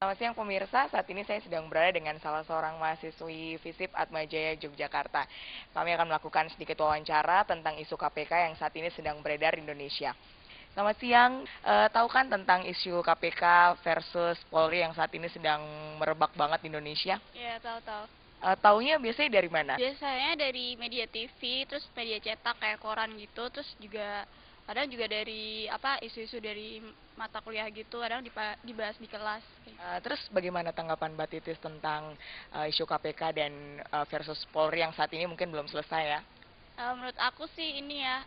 Selamat siang pemirsa, saat ini saya sedang berada dengan salah seorang mahasiswi FISIP Atmajaya Yogyakarta. Kami akan melakukan sedikit wawancara tentang isu KPK yang saat ini sedang beredar di Indonesia. Selamat siang, tahu kan tentang isu KPK versus Polri yang saat ini sedang merebak banget di Indonesia? Iya, tahu-tahu. Taunya biasanya dari mana? Biasanya dari media TV, terus media cetak kayak koran gitu, terus juga kadang juga dari isu-isu dari mata kuliah gitu, kadang dibahas di kelas. Terus bagaimana tanggapan Mbak Titis tentang isu KPK dan versus Polri yang saat ini mungkin belum selesai ya? Menurut aku sih ini ya,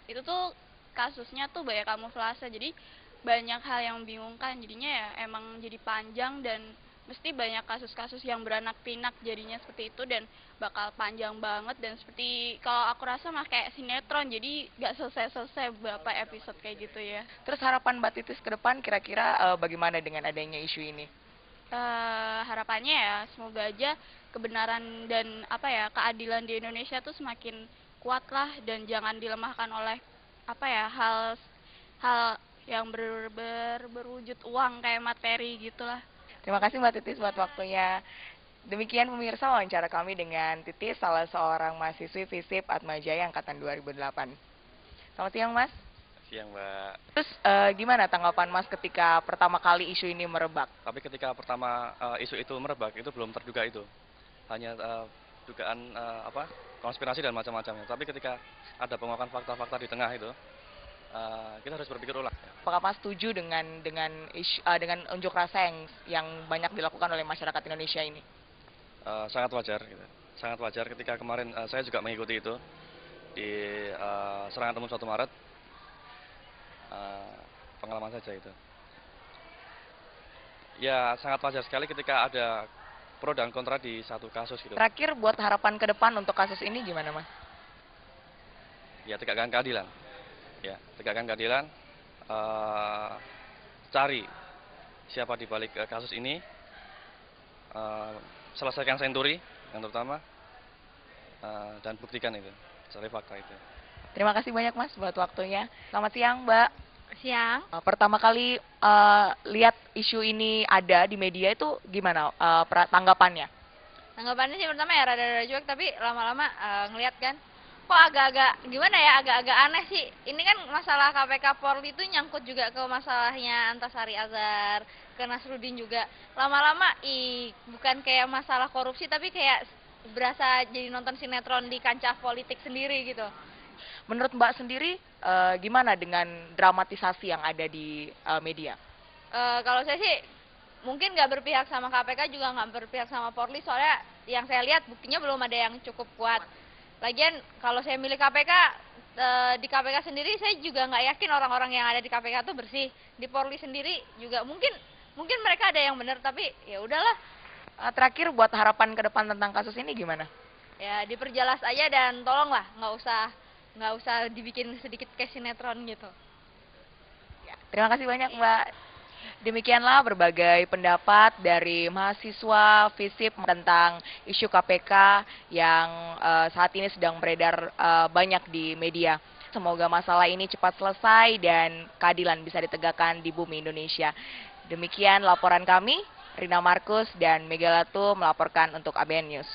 itu tuh kasusnya tuh banyak kamuflase, jadi banyak hal yang membingungkan, jadinya ya emang jadi panjang dan mesti banyak kasus-kasus yang beranak pinak jadinya seperti itu dan bakal panjang banget dan seperti kalau aku rasa mah kayak sinetron, jadi gak selesai-selesai beberapa episode kayak gitu ya. Terus harapan Mbak Titis ke depan kira-kira bagaimana dengan adanya isu ini? Harapannya ya semoga aja kebenaran dan keadilan di Indonesia tuh semakin kuat lah dan jangan dilemahkan oleh hal hal yang berwujud uang kayak materi gitulah. Terima kasih Mbak Titis buat waktunya. Demikian pemirsa wawancara kami dengan Titis, salah seorang mahasiswi FISIP Atmajaya angkatan 2008. Selamat siang Mas. Siang Mbak. Terus gimana tanggapan Mas ketika pertama kali isu ini merebak? Tapi ketika pertama isu itu merebak itu belum terduga itu, hanya dugaan konspirasi dan macam-macamnya. Tapi ketika ada penguakan fakta-fakta di tengah itu, kita harus berpikir ulang. Apakah Mas setuju dengan unjuk rasa yang banyak dilakukan oleh masyarakat Indonesia ini? Sangat wajar, gitu. Sangat wajar ketika kemarin saya juga mengikuti itu di serangan umum 1 Maret. Pengalaman saja itu. Ya sangat wajar sekali ketika ada pro dan kontra di satu kasus gitu. Terakhir buat harapan ke depan untuk kasus ini gimana Mas? Ya tegakkan keadilan. Ya tegakkan keadilan. Cari siapa di balik kasus ini. Selesaikan senturi yang terutama dan buktikan itu, cari fakta itu. Terima kasih banyak Mas buat waktunya. Selamat siang Mbak. Siang. Pertama kali lihat isu ini ada di media itu gimana tanggapannya? Tanggapannya sih pertama ya rada-rada cuek, tapi lama-lama ngeliat kan kok agak-agak gimana ya, agak-agak aneh sih. Ini kan masalah KPK Polri itu nyangkut juga ke masalahnya Antasari Azhar, ke Nasruddin juga. Lama-lama bukan kayak masalah korupsi tapi kayak berasa jadi nonton sinetron di kancah politik sendiri gitu. Menurut Mbak sendiri gimana dengan dramatisasi yang ada di media? Kalau saya sih mungkin nggak berpihak sama KPK juga nggak berpihak sama Polri, soalnya yang saya lihat buktinya belum ada yang cukup kuat. Lagian kalau saya milih KPK, di KPK sendiri saya juga nggak yakin orang-orang yang ada di KPK itu bersih. Di Polri sendiri juga mungkin mereka ada yang benar, tapi ya udahlah. Terakhir buat harapan ke depan tentang kasus ini gimana? Ya diperjelas aja dan tolonglah nggak usah dibikin sedikit kayak sinetron gitu. Ya, terima kasih banyak Mbak. Demikianlah berbagai pendapat dari mahasiswa FISIP tentang isu KPK yang saat ini sedang beredar banyak di media. Semoga masalah ini cepat selesai dan keadilan bisa ditegakkan di bumi Indonesia. Demikian laporan kami, Rina Markus dan Megalatu melaporkan untuk ABN News.